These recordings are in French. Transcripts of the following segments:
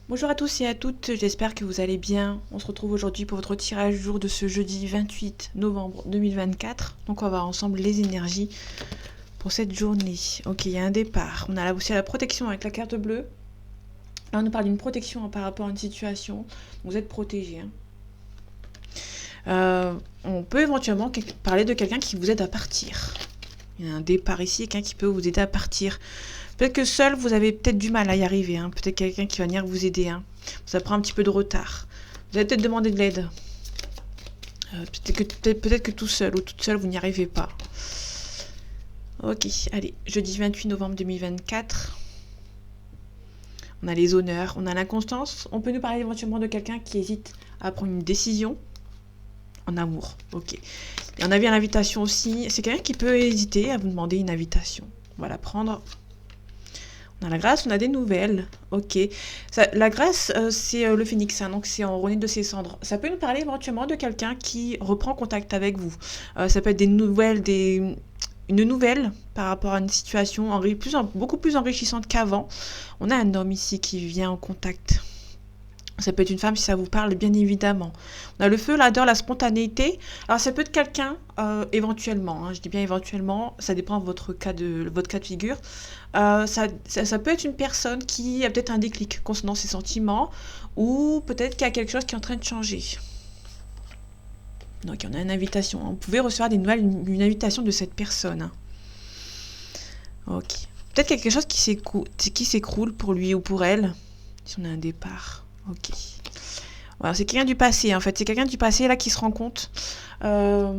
Bonjour à tous et à toutes, j'espère que vous allez bien. On se retrouve aujourd'hui pour votre tirage du jour de ce jeudi 28 novembre 2024. Donc on va voir ensemble les énergies pour cette journée. Ok, il y a un départ. On a là aussi la protection avec la carte bleue. Là on nous parle d'une protection par rapport à une situation. Vous êtes protégé. On peut éventuellement parler de quelqu'un qui vous aide à partir. Il y a un départ ici, quelqu'un qui peut vous aider à partir. Peut-être que seul, vous avez peut-être du mal à y arriver. Peut-être quelqu'un qui va venir vous aider. Ça prend un petit peu de retard. Vous allez peut-être demander de l'aide. Peut-être que tout seul ou toute seule, vous n'y arrivez pas. Ok, allez, jeudi 28 novembre 2024. On a les honneurs, on a l'inconstance. On peut nous parler éventuellement de quelqu'un qui hésite à prendre une décision en amour. Ok. Et on a bien l'invitation aussi. C'est quelqu'un qui peut hésiter à vous demander une invitation. On va la prendre. On a la grâce, on a des nouvelles. Ok. La grâce, c'est le phénix, donc c'est en renaître de ses cendres. Ça peut nous parler éventuellement de quelqu'un qui reprend contact avec vous. Ça peut être des nouvelles, une nouvelle par rapport à une situation beaucoup plus enrichissante qu'avant. On a un homme ici qui vient en contact. Ça peut être une femme si ça vous parle, bien évidemment. On a le feu, l'ardeur, la spontanéité. Alors ça peut être quelqu'un, éventuellement, je dis bien éventuellement, ça dépend de votre cas de figure. Ça peut être une personne qui a peut-être un déclic concernant ses sentiments, ou peut-être qu'il y a quelque chose qui est en train de changer. Donc il y en a une invitation. Vous pouvez recevoir des nouvelles, une invitation de cette personne. Ok. Peut-être quelque chose qui s'écroule pour lui ou pour elle, si on a un départ. Ok. Voilà, c'est quelqu'un du passé en fait. C'est quelqu'un du passé là qui se rend compte. Là,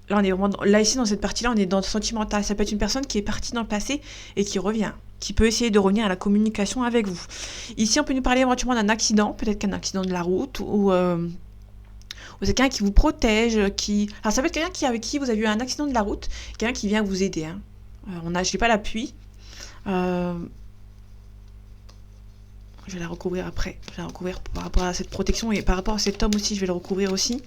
on est vraiment là ici dans cette partie-là, on est dans le sentimental. Ça peut être une personne qui est partie dans le passé et qui revient, qui peut essayer de revenir à la communication avec vous. Ici, on peut nous parler éventuellement d'un accident, peut-être qu'un accident de la route ou c'est quelqu'un qui vous protège, Alors ça peut être quelqu'un avec qui vous avez eu un accident de la route, quelqu'un qui vient vous aider. Je n'ai pas l'appui. Je vais la recouvrir après. Je vais la recouvrir par rapport à cette protection et par rapport à cet homme aussi, je vais le recouvrir aussi.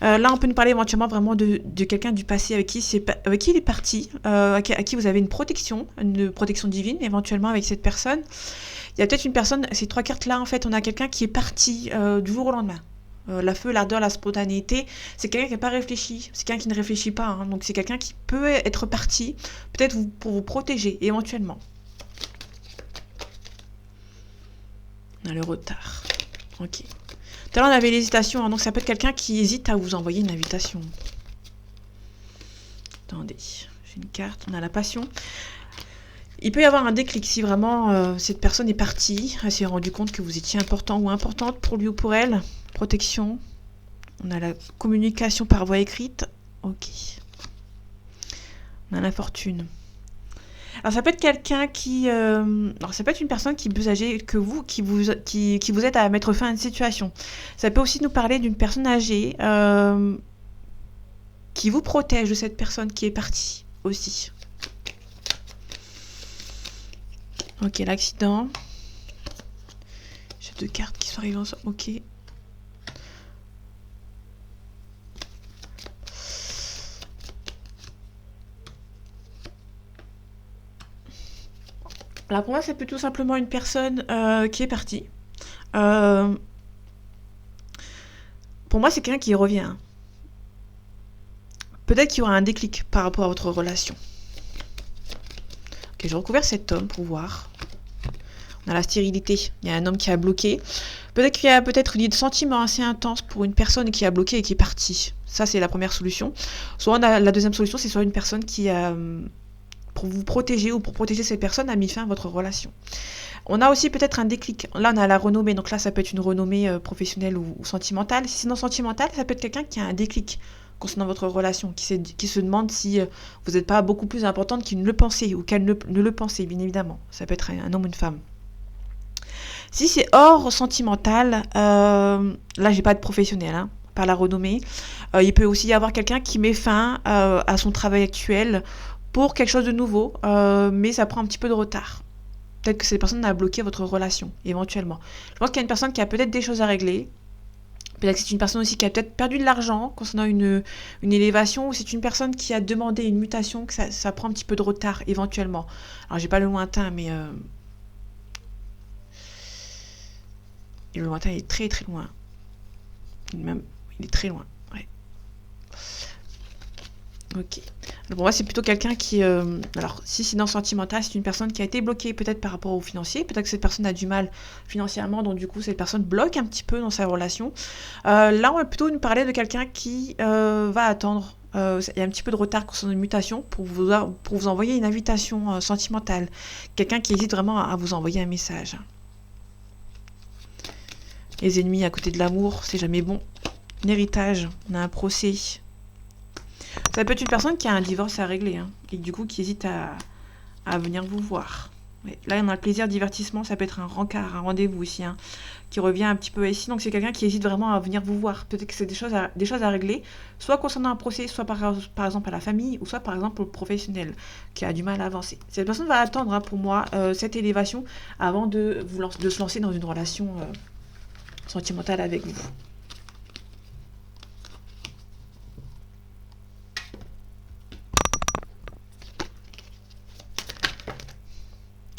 Là, on peut nous parler éventuellement vraiment de quelqu'un du passé avec qui il est parti, à qui vous avez une protection divine éventuellement avec cette personne. Il y a peut-être une personne, ces trois cartes-là, en fait, on a quelqu'un qui est parti du jour au lendemain. La feu, l'ardeur, la spontanéité, c'est quelqu'un qui n'a pas réfléchi, c'est quelqu'un qui ne réfléchit pas, donc c'est quelqu'un qui peut être parti, peut-être pour vous protéger éventuellement. On a le retard. Ok. Tout à l'heure, on avait l'hésitation, donc ça peut être quelqu'un qui hésite à vous envoyer une invitation. Attendez, j'ai une carte, on a la passion. Il peut y avoir un déclic si vraiment cette personne est partie, elle s'est rendue compte que vous étiez important ou importante pour lui ou pour elle. Protection. On a la communication par voie écrite. Ok. On a la fortune. Alors ça peut être quelqu'un alors ça peut être une personne qui est plus âgée que vous, qui vous aide à mettre fin à une situation. Ça peut aussi nous parler d'une personne âgée qui vous protège de cette personne qui est partie aussi. Ok, l'accident. J'ai deux cartes qui sont arrivées ensemble. Ok. Alors pour moi, c'est plutôt simplement une personne qui est partie. Pour moi, c'est quelqu'un qui revient. Peut-être qu'il y aura un déclic par rapport à votre relation. Ok, je recouvre cet homme pour voir. On a la stérilité. Il y a un homme qui a bloqué. Peut-être qu'il y a peut-être une sentiment assez intense pour une personne qui a bloqué et qui est partie. Ça, c'est la première solution. Soit on a la deuxième solution, c'est soit une personne qui a... pour vous protéger ou pour protéger cette personne a mis fin à votre relation. On a aussi peut-être un déclic. Là, on a la renommée. Donc là, ça peut être une renommée professionnelle ou sentimentale. Si c'est non sentimentale, ça peut être quelqu'un qui a un déclic concernant votre relation, qui se demande si vous n'êtes pas beaucoup plus importante qu'il ne le pensait ou qu'elle ne le pensait, bien évidemment. Ça peut être un homme ou une femme. Si c'est hors sentimental, là, j'ai pas de professionnel, par la renommée. Il peut aussi y avoir quelqu'un qui met fin à son travail actuel pour quelque chose de nouveau, mais ça prend un petit peu de retard. Peut-être que cette personne a bloqué votre relation, éventuellement. Je pense qu'il y a une personne qui a peut-être des choses à régler. Peut-être que c'est une personne aussi qui a peut-être perdu de l'argent concernant une élévation, ou c'est une personne qui a demandé une mutation, que ça prend un petit peu de retard, éventuellement. Alors, j'ai pas le lointain, mais... Et le lointain, il est très très loin. Même, il est très loin. Ouais. Ok. Alors pour moi, c'est plutôt quelqu'un qui... alors, si c'est dans le sentimental, c'est une personne qui a été bloquée peut-être par rapport au financier. Peut-être que cette personne a du mal financièrement, donc du coup, cette personne bloque un petit peu dans sa relation. Là, on va plutôt nous parler de quelqu'un qui va attendre. Il y a un petit peu de retard concernant une mutation pour vous envoyer une invitation sentimentale. Quelqu'un qui hésite vraiment à vous envoyer un message. Les ennemis à côté de l'amour, c'est jamais bon. Un héritage, on a un procès. Ça peut être une personne qui a un divorce à régler, hein, et du coup qui hésite à venir vous voir. Ouais. Là, on a le plaisir, divertissement, ça peut être un rencard, un rendez-vous aussi, hein, qui revient un petit peu ici. Donc c'est quelqu'un qui hésite vraiment à venir vous voir. Peut-être que c'est des choses à régler, soit concernant un procès, soit par exemple à la famille, ou soit par exemple au professionnel, qui a du mal à avancer. Cette personne va attendre, hein, pour moi, cette élévation avant de se lancer dans une relation sentimentale avec vous.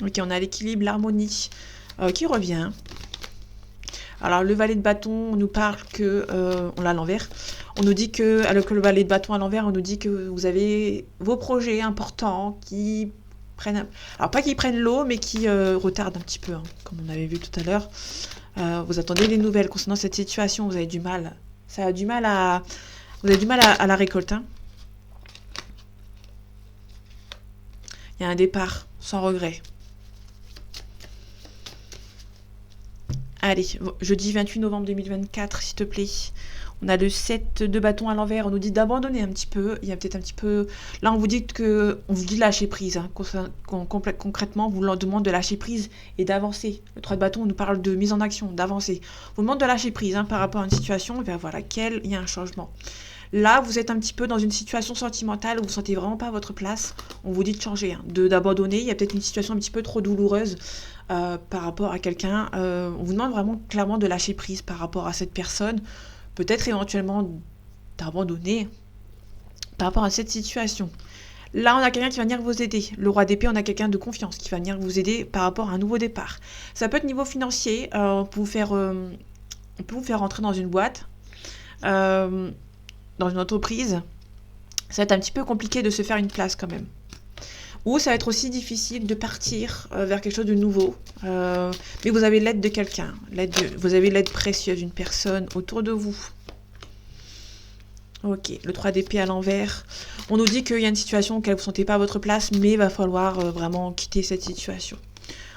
Ok, on a l'équilibre, l'harmonie qui revient. Alors le valet de bâton, on nous parle que... on l'a à l'envers. On nous dit que, alors que le valet de bâton à l'envers, on nous dit que vous avez vos projets importants qui prennent... Alors pas qui prennent l'eau, mais qui retardent un petit peu, hein, comme on avait vu tout à l'heure. Vous attendez des nouvelles concernant cette situation, vous avez du mal. Ça a du mal à... Vous avez du mal à la récolte, hein. Il y a un départ, sans regret. Allez, jeudi 28 novembre 2024, s'il te plaît. On a le 7 de bâton à l'envers. On nous dit d'abandonner un petit peu. Il y a peut-être un petit peu... Là, on vous dit de lâcher prise, hein. Concrètement, on vous demande de lâcher prise et d'avancer. Le 3 de bâton, on nous parle de mise en action, d'avancer. On vous demande de lâcher prise, hein, par rapport à une situation vers laquelle il y a un changement. Là, vous êtes un petit peu dans une situation sentimentale où vous ne sentez vraiment pas votre place. On vous dit de changer, hein, d'abandonner. Il y a peut-être une situation un petit peu trop douloureuse par rapport à quelqu'un. On vous demande vraiment clairement de lâcher prise par rapport à cette personne. Peut-être éventuellement d'abandonner par rapport à cette situation. Là, on a quelqu'un qui va venir vous aider. Le roi d'épée, on a quelqu'un de confiance qui va venir vous aider par rapport à un nouveau départ. Ça peut être niveau financier. On peut vous faire rentrer dans une boîte. Dans une entreprise, ça va être un petit peu compliqué de se faire une place quand même. Ou ça va être aussi difficile de partir vers quelque chose de nouveau. Mais vous avez l'aide de quelqu'un. Vous avez l'aide précieuse d'une personne autour de vous. Ok, le 3 d'épée à l'envers. On nous dit qu'il y a une situation où vous ne sentez pas à votre place, mais il va falloir vraiment quitter cette situation.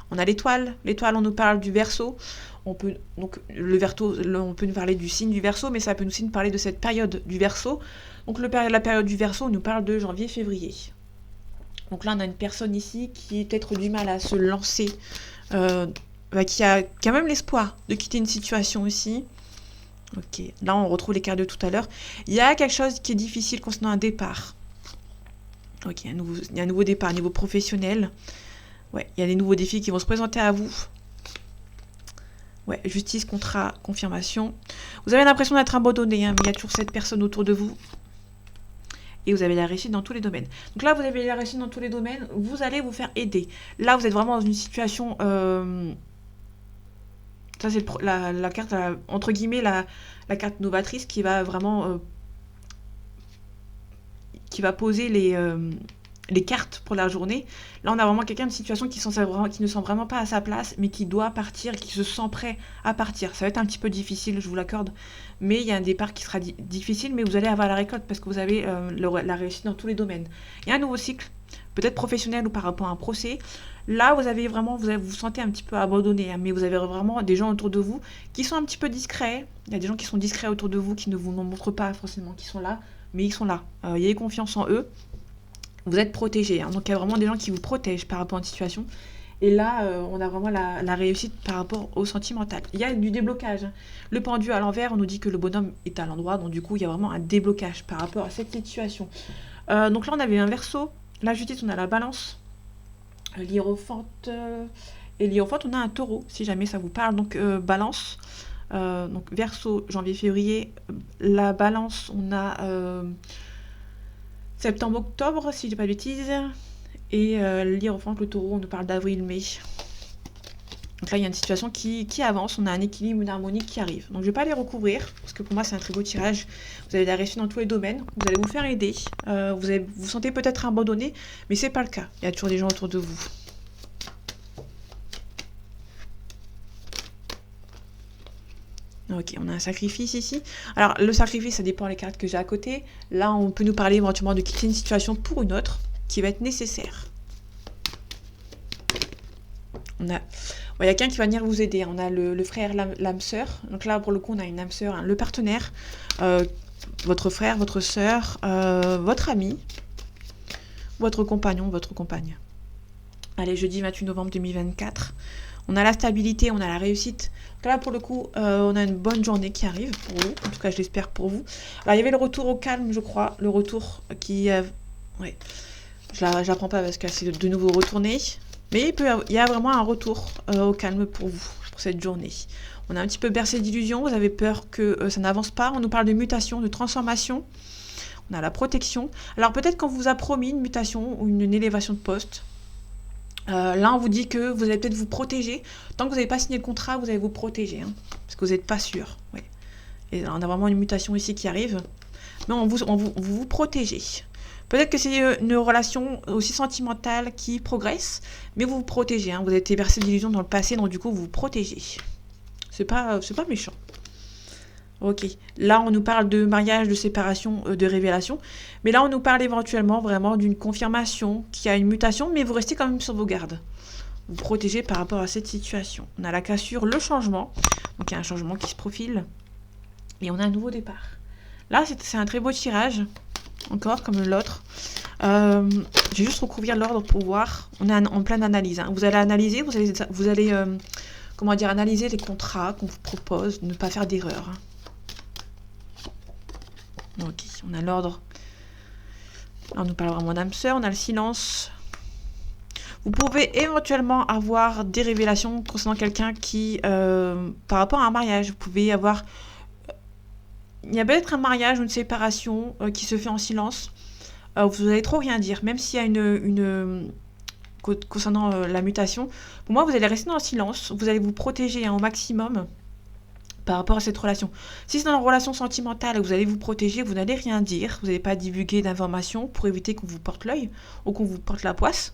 On a l'étoile. L'étoile, on nous parle du Verseau. On peut nous parler du signe du Verseau, mais ça peut aussi nous parler de cette période du Verseau. Donc la période du Verseau, on nous parle de janvier-février. Donc là, on a une personne ici qui a peut-être du mal à se lancer, qui a quand même l'espoir de quitter une situation aussi. Ok, là on retrouve les cartes de tout à l'heure. Il y a quelque chose qui est difficile concernant un départ. Ok, il y a un nouveau départ, un niveau professionnel. Ouais, il y a des nouveaux défis qui vont se présenter à vous. Ouais, justice, contrat, confirmation. Vous avez l'impression d'être abandonné, hein, mais il y a toujours cette personne autour de vous. Et vous avez la réussite dans tous les domaines. Donc là, vous avez la réussite dans tous les domaines. Vous allez vous faire aider. Là, vous êtes vraiment dans une situation... Ça, c'est la carte, entre guillemets, la carte novatrice qui va vraiment... qui va poser les cartes pour la journée. Là, on a vraiment quelqu'un de situation qui ne sent vraiment pas à sa place, mais qui doit partir, qui se sent prêt à partir. Ça va être un petit peu difficile, je vous l'accorde, mais il y a un départ qui sera difficile, mais vous allez avoir la récolte parce que vous avez la réussite dans tous les domaines. Il y a un nouveau cycle, peut-être professionnel ou par rapport à un procès. Là, vous vous sentez un petit peu abandonné, hein, mais vous avez vraiment des gens autour de vous qui sont un petit peu discrets. Il y a des gens qui sont discrets autour de vous, qui ne vous montrent pas forcément qu'ils sont là, mais ils sont là. Ayez confiance en eux. Vous êtes protégé, hein. Donc il y a vraiment des gens qui vous protègent par rapport à une situation. Et là, on a vraiment la réussite par rapport au sentimental. Il y a du déblocage, hein. Le pendu à l'envers, on nous dit que le bonhomme est à l'endroit, donc du coup, il y a vraiment un déblocage par rapport à cette situation. Donc là, on avait un Verseau, la justice, on a la balance, l'hiérophante, et l'hiérophante, on a un taureau, si jamais ça vous parle. Donc balance, donc Verseau, janvier-février, la balance, on a... septembre-octobre, si je dis pas de bêtises. Et l'hiérophante, le taureau, on nous parle d'avril-mai. Donc là, il y a une situation qui avance, on a un équilibre, une harmonie qui arrive. Donc je ne vais pas les recouvrir, parce que pour moi, c'est un très beau tirage. Vous avez de la réussite dans tous les domaines, vous allez vous faire aider, vous sentez peut-être abandonné, mais c'est pas le cas. Il y a toujours des gens autour de vous. Ok, on a un sacrifice ici. Alors, le sacrifice, ça dépend des cartes que j'ai à côté. Là, on peut nous parler éventuellement de quitter une situation pour une autre qui va être nécessaire. On a quelqu'un qui va venir vous aider. On a le frère, l'âme sœur. Donc là, pour le coup, on a une âme sœur, hein, le partenaire, votre frère, votre sœur, votre ami, votre compagnon, votre compagne. Allez, jeudi 28 novembre 2024. On a la stabilité, on a la réussite. Donc là, pour le coup, on a une bonne journée qui arrive pour vous. En tout cas, je l'espère pour vous. Alors, il y avait le retour au calme, je crois. Le retour qui... ouais. Je l'apprends pas parce qu'elle s'est de nouveau retournée. Mais il y a vraiment un retour au calme pour vous, pour cette journée. On a un petit peu bercé d'illusions. Vous avez peur que ça n'avance pas. On nous parle de mutation, de transformation. On a la protection. Alors, peut-être qu'on vous a promis une mutation ou une élévation de poste. Là, on vous dit que vous allez peut-être vous protéger. Tant que vous n'avez pas signé le contrat, vous allez vous protéger. Hein, parce que vous n'êtes pas sûr. Ouais. Et on a vraiment une mutation ici qui arrive. Mais vous protégez. Peut-être que c'est une relation aussi sentimentale qui progresse. Mais vous vous protégez. Hein, vous avez été bercé d'illusions dans le passé. Donc du coup, vous vous protégez. C'est pas méchant. Ok. Là, on nous parle de mariage, de séparation, de révélation. Mais là, on nous parle éventuellement vraiment d'une confirmation qui a une mutation, mais vous restez quand même sur vos gardes. Vous protégez par rapport à cette situation. On a la cassure, le changement. Donc, il y a un changement qui se profile. Et on a un nouveau départ. Là, c'est un très beau tirage. Encore, comme l'autre. Je vais juste recouvrir l'ordre pour voir. On est en pleine analyse. Hein. Vous allez analyser, vous allez analyser les contrats qu'on vous propose, ne pas faire d'erreur. Hein. Ok, on a l'ordre. Là, on nous parle vraiment d'âme sœur. On a le silence. Vous pouvez éventuellement avoir des révélations concernant quelqu'un qui, par rapport à un mariage, vous pouvez avoir... Il y a peut-être un mariage ou une séparation qui se fait en silence. Vous n'allez trop rien dire, même s'il y a concernant la mutation. Pour moi, vous allez rester dans le silence. Vous allez vous protéger au maximum par rapport à cette relation. Si c'est dans une relation sentimentale, vous allez vous protéger, vous n'allez rien dire, vous n'allez pas divulguer d'informations pour éviter qu'on vous porte l'œil ou qu'on vous porte la poisse.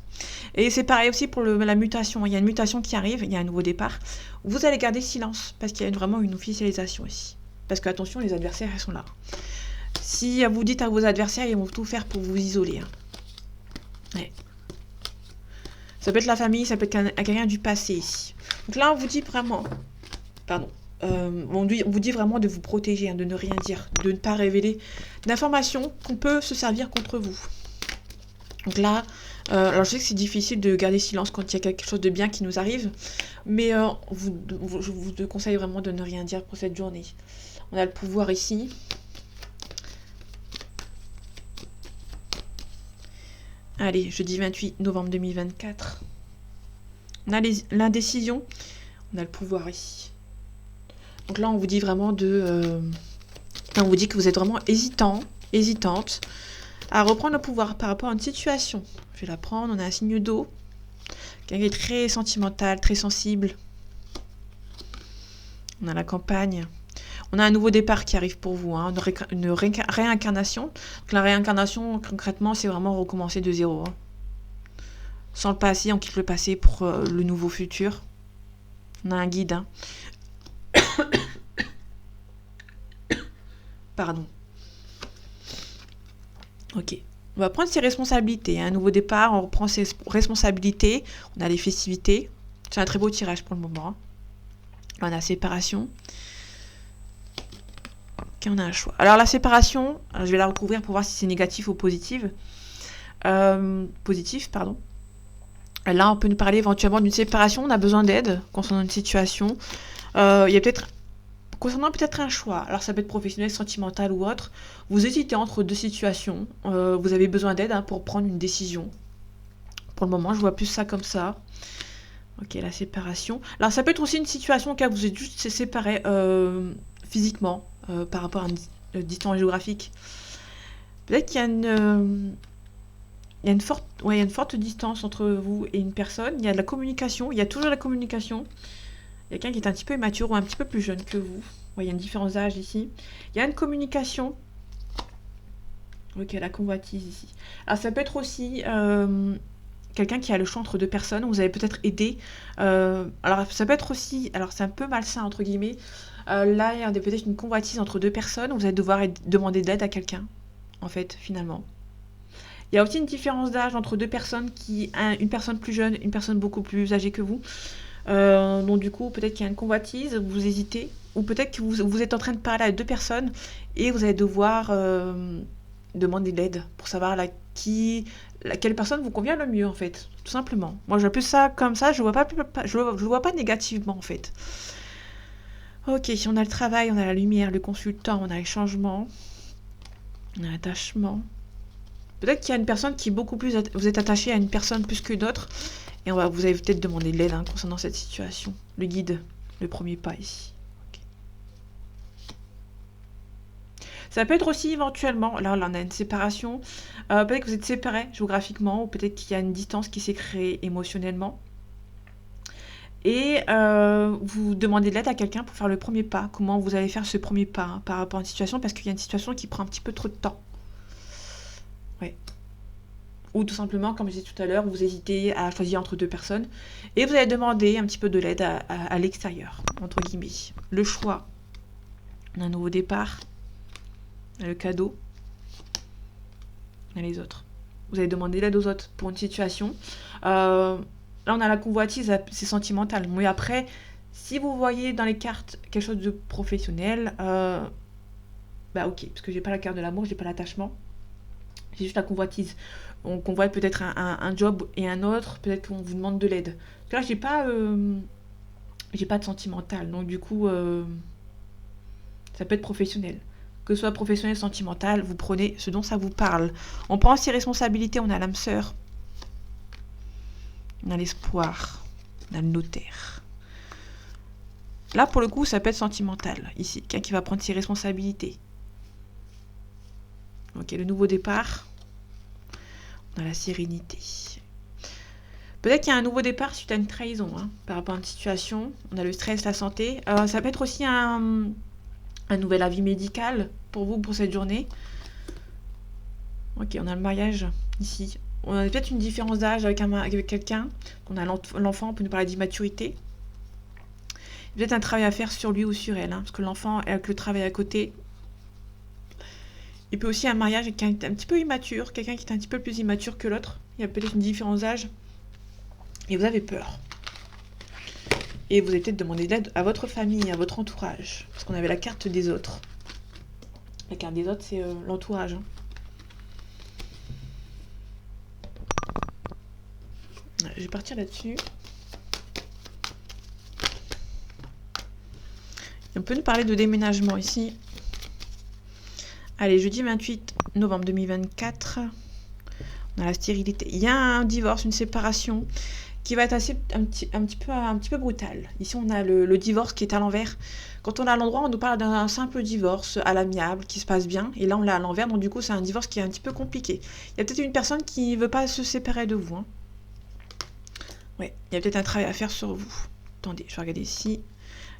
Et c'est pareil aussi pour la mutation. Il y a une mutation qui arrive, il y a un nouveau départ. Vous allez garder silence parce qu'il y a vraiment une officialisation ici. Parce que attention, les adversaires, ils sont là. Si vous dites à vos adversaires, ils vont tout faire pour vous isoler. Hein. Ouais. Ça peut être la famille, ça peut être quelqu'un du passé ici. Donc là, on vous dit vraiment... Pardon. On vous dit vraiment de vous protéger, hein, de ne rien dire, de ne pas révéler d'informations qu'on peut se servir contre vous. Donc là, alors je sais que c'est difficile de garder silence quand il y a quelque chose de bien qui nous arrive, mais je vous conseille vraiment de ne rien dire pour cette journée. On a le pouvoir ici. Allez, jeudi 28 novembre 2024. On a l'indécision. On a le pouvoir ici. Donc là, on vous dit vraiment on vous dit que vous êtes vraiment hésitante à reprendre le pouvoir par rapport à une situation. Je vais la prendre, on a un signe d'eau. Quelqu'un qui est très sentimental, très sensible. On a la campagne. On a un nouveau départ qui arrive pour vous, hein, une réincarnation. Donc la réincarnation, concrètement, c'est vraiment recommencer de zéro. Hein. Sans le passé, on quitte le passé pour le nouveau futur. On a un guide. Hein. Pardon. Ok. On va prendre ses responsabilités. Un nouveau départ, on reprend ses responsabilités. On a les festivités. C'est un très beau tirage pour le moment. Hein. Là, on a séparation. Ok, on a un choix. Alors la séparation, je vais la recouvrir pour voir si c'est négatif ou positif. Positif, pardon. Là, on peut nous parler éventuellement d'une séparation. On a besoin d'aide concernant une situation. Il y a peut-être... Concernant peut-être un choix, alors ça peut être professionnel, sentimental ou autre, vous hésitez entre deux situations, vous avez besoin d'aide pour prendre une décision. Pour le moment, je vois plus ça comme ça. Ok, la séparation. Alors ça peut être aussi une situation où vous êtes juste séparés physiquement par rapport à une distance géographique. Peut-être qu'il y a il y a il y a une forte distance entre vous et une personne. Il y a de la communication. Il y a toujours de la communication. Il y a quelqu'un qui est un petit peu immature ou un petit peu plus jeune que vous. Ouais, il y a une différence d'âge ici. Il y a une communication. Ok, la convoitise ici. Alors ça peut être aussi quelqu'un qui a le choix entre deux personnes. Vous avez peut-être aidé. Alors ça peut être aussi... Alors c'est un peu malsain entre guillemets. Là, il y a peut-être une convoitise entre deux personnes. Vous allez devoir demander de l'aide à quelqu'un. En fait, finalement. Il y a aussi une différence d'âge entre deux personnes, une personne plus jeune, une personne beaucoup plus âgée que vous. Donc du coup, peut-être qu'il y a une convoitise, vous hésitez, ou peut-être que vous êtes en train de parler à deux personnes et vous allez devoir demander de l'aide pour savoir quelle personne vous convient le mieux en fait, tout simplement. Moi, je vois plus ça comme ça, je le vois pas négativement en fait. Ok, on a le travail, on a la lumière, le consultant, on a les changements, on a l'attachement. Peut-être qu'il y a une personne qui est beaucoup plus... Vous êtes attaché à une personne plus que d'autres. Et vous allez peut-être demander de l'aide concernant cette situation. Le guide, le premier pas ici. Okay. Ça peut être aussi éventuellement... Là, on a une séparation. Peut-être que vous êtes séparés géographiquement. Ou peut-être qu'il y a une distance qui s'est créée émotionnellement. Et vous demandez de l'aide à quelqu'un pour faire le premier pas. Comment vous allez faire ce premier pas par rapport à une situation. Parce qu'il y a une situation qui prend un petit peu trop de temps. Ouais. Ou tout simplement, comme je disais tout à l'heure, vous hésitez à choisir entre deux personnes et vous allez demander un petit peu de l'aide à l'extérieur, entre guillemets. Le choix, on a un nouveau départ, on a le cadeau, on a les autres. Vous allez demander l'aide aux autres pour une situation. Là, on a la convoitise, c'est sentimental. Mais après, si vous voyez dans les cartes quelque chose de professionnel, bah ok, parce que j'ai pas la carte de l'amour, j'ai pas l'attachement. J'ai juste la convoitise. On convoite peut-être un job et un autre, peut-être qu'on vous demande de l'aide. Parce que là, j'ai pas de sentimental, donc du coup, ça peut être professionnel. Que ce soit professionnel, sentimental, vous prenez ce dont ça vous parle. On prend ses responsabilités, on a l'âme sœur, on a l'espoir, on a le notaire. Là, pour le coup, ça peut être sentimental. Ici, quelqu'un qui va prendre ses responsabilités. Ok, le nouveau départ. On a la sérénité. Peut-être qu'il y a un nouveau départ suite à une trahison, par rapport à une situation. On a le stress, la santé. Ça peut être aussi un nouvel avis médical pour vous, pour cette journée. Ok, on a le mariage ici. On a peut-être une différence d'âge avec quelqu'un. On a l'enfant, on peut nous parler d'immaturité. Il y a peut-être un travail à faire sur lui ou sur elle, parce que l'enfant, avec le travail à côté... Il peut aussi un mariage avec quelqu'un qui est un petit peu immature, quelqu'un qui est un petit peu plus immature que l'autre. Il y a peut-être une différence d'âge. Et vous avez peur. Et vous allez peut-être demander de l'aide à votre famille, à votre entourage. Parce qu'on avait la carte des autres. La carte des autres, c'est l'entourage. Je vais partir là-dessus. On peut nous parler de déménagement ici. Allez, jeudi 28 novembre 2024, on a la stérilité. Il y a un divorce, une séparation qui va être un petit peu brutal. Ici, on a le divorce qui est à l'envers. Quand on est à l'endroit, on nous parle d'un simple divorce à l'amiable qui se passe bien. Et là, on l'a à l'envers, donc du coup, c'est un divorce qui est un petit peu compliqué. Il y a peut-être une personne qui ne veut pas se séparer de vous. Ouais, il y a peut-être un travail à faire sur vous. Attendez, je vais regarder ici.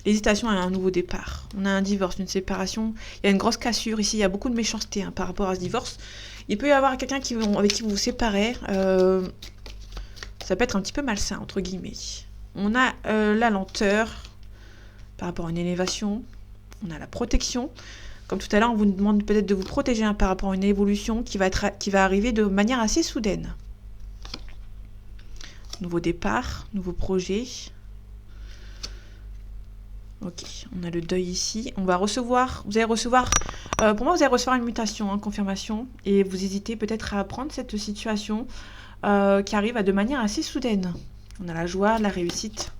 L'hésitation à un nouveau départ. On a un divorce, une séparation. Il y a une grosse cassure ici. Il y a beaucoup de méchanceté par rapport à ce divorce. Il peut y avoir quelqu'un avec qui vous vous séparez. Ça peut être un petit peu malsain, entre guillemets. On a la lenteur par rapport à une élévation. On a la protection. Comme tout à l'heure, on vous demande peut-être de vous protéger par rapport à une évolution qui va arriver de manière assez soudaine. Nouveau départ, nouveau projet. Ok, on a le deuil ici. Vous allez recevoir, pour moi, vous allez recevoir une mutation, confirmation, et vous hésitez peut-être à prendre cette situation qui arrive de manière assez soudaine. On a la joie, la réussite.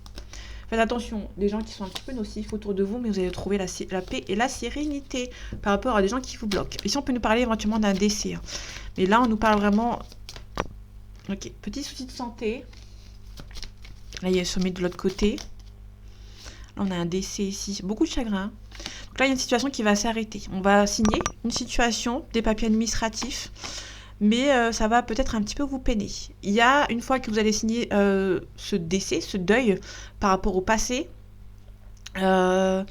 Faites attention, des gens qui sont un petit peu nocifs autour de vous, mais vous allez trouver la paix et la sérénité par rapport à des gens qui vous bloquent. Ici, on peut nous parler éventuellement d'un décès. Mais là, on nous parle vraiment... Ok, petit souci de santé. Là, il y a le sommet de l'autre côté. Là, on a un décès ici. Beaucoup de chagrin. Donc là, il y a une situation qui va s'arrêter. On va signer une situation, des papiers administratifs. mais ça va peut-être un petit peu vous peiner. Il y a, une fois que vous allez signer ce décès, ce deuil par rapport au passé, euh,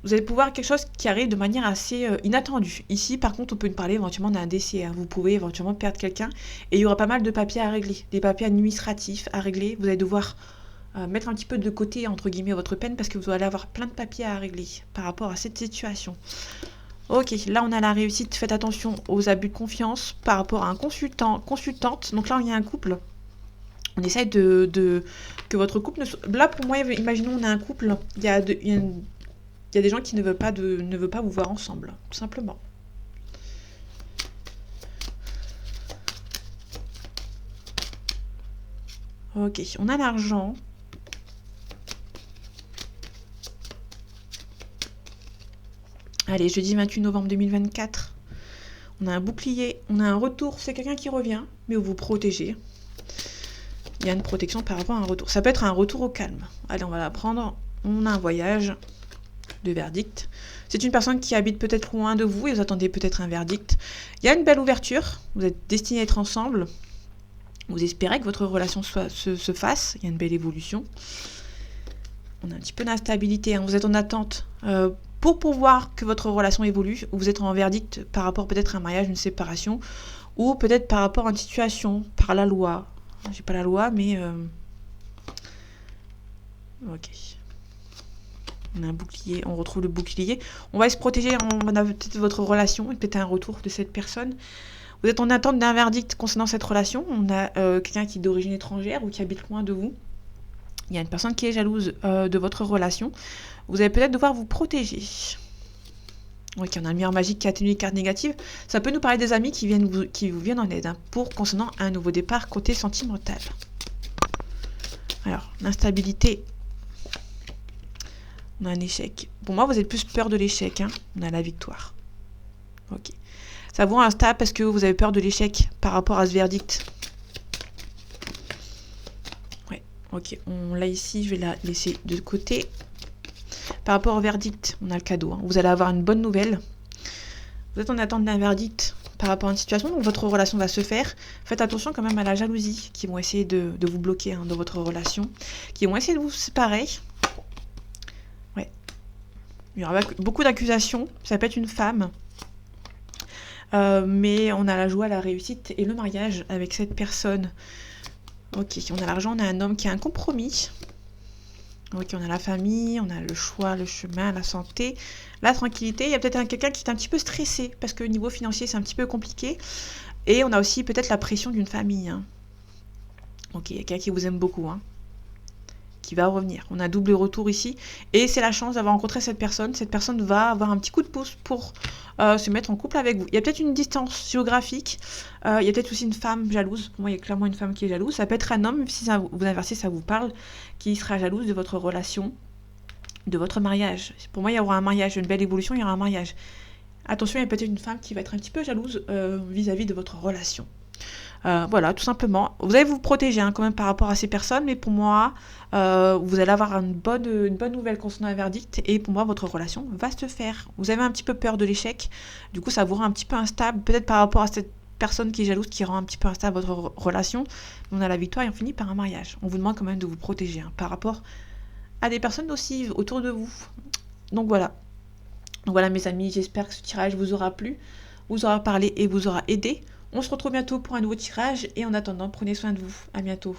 vous allez pouvoir quelque chose qui arrive de manière assez inattendue. Ici, par contre, on peut parler éventuellement d'un décès. Vous pouvez éventuellement perdre quelqu'un et il y aura pas mal de papiers à régler, des papiers administratifs à régler. Vous allez devoir mettre un petit peu de côté, entre guillemets, votre peine parce que vous allez avoir plein de papiers à régler par rapport à cette situation. Ok, là on a la réussite. Faites attention aux abus de confiance par rapport à un consultante. Donc là, il y a un couple. On essaye que votre couple ne soit... Là, pour moi, imaginons on a un couple. Il y a des gens qui ne veulent pas vous voir ensemble, tout simplement. Ok, on a l'argent. Allez, jeudi 28 novembre 2024. On a un bouclier, on a un retour. C'est quelqu'un qui revient, mais vous vous protégez. Il y a une protection par rapport à un retour. Ça peut être un retour au calme. Allez, on va la prendre. On a un voyage de verdict. C'est une personne qui habite peut-être loin de vous et vous attendez peut-être un verdict. Il y a une belle ouverture. Vous êtes destinés à être ensemble. Vous espérez que votre relation se fasse. Il y a une belle évolution. On a un petit peu d'instabilité. Vous êtes en attente pour pouvoir que votre relation évolue. Vous êtes en verdict par rapport peut-être à un mariage, une séparation. Ou peut-être par rapport à une situation, par la loi. J'ai pas la loi, mais... Ok. On a un bouclier, on retrouve le bouclier. On va se protéger, on a peut-être votre relation, peut-être un retour de cette personne. Vous êtes en attente d'un verdict concernant cette relation. On a quelqu'un qui est d'origine étrangère ou qui habite loin de vous. Il y a une personne qui est jalouse de votre relation. Vous allez peut-être devoir vous protéger. Ok, on a un miroir magique qui a tenu les cartes négatives. Ça peut nous parler des amis qui vous viennent en aide pour concernant un nouveau départ côté sentimental. Alors, l'instabilité. On a un échec. Pour moi, vous avez plus peur de l'échec. On a la victoire. Ok. Ça vous rend instable parce que vous avez peur de l'échec par rapport à ce verdict. Ouais, ok. On l'a ici, je vais la laisser de côté. Par rapport au verdict, on a le cadeau. Vous allez avoir une bonne nouvelle. Vous êtes en attente d'un verdict par rapport à une situation, donc votre relation va se faire. Faites attention quand même à la jalousie qui vont essayer de vous bloquer dans votre relation, qui vont essayer de vous séparer. Ouais. Il y aura beaucoup d'accusations. Ça peut être une femme. Mais on a la joie, la réussite et le mariage avec cette personne. Ok, on a l'argent, on a un homme qui a un compromis. Ok, on a la famille, on a le choix, le chemin, la santé, la tranquillité. Il y a peut-être quelqu'un qui est un petit peu stressé parce que au niveau financier, c'est un petit peu compliqué. Et on a aussi peut-être la pression d'une famille. Ok, il y a quelqu'un qui vous aime beaucoup, qui va revenir. On a double retour ici. Et c'est la chance d'avoir rencontré cette personne. Cette personne va avoir un petit coup de pouce pour se mettre en couple avec vous. Il y a peut-être une distance géographique. Il y a peut-être aussi une femme jalouse. Pour moi, il y a clairement une femme qui est jalouse. Ça peut être un homme, si vous inversez, ça vous parle, qui sera jalouse de votre relation, de votre mariage. Pour moi, il y aura un mariage, une belle évolution, il y aura un mariage. Attention, il y a peut-être une femme qui va être un petit peu jalouse vis-à-vis de votre relation. Voilà, tout simplement. Vous allez vous protéger quand même par rapport à ces personnes, mais pour moi, vous allez avoir une bonne nouvelle concernant un verdict, et pour moi, votre relation va se faire. Vous avez un petit peu peur de l'échec, du coup, ça vous rend un petit peu instable, peut-être par rapport à cette personne qui est jalouse, qui rend un petit peu instable votre relation. On a la victoire et on finit par un mariage. On vous demande quand même de vous protéger par rapport à des personnes nocives autour de vous. Donc voilà, mes amis, j'espère que ce tirage vous aura plu, vous aura parlé et vous aura aidé. On se retrouve bientôt pour un nouveau tirage et en attendant, prenez soin de vous. À bientôt.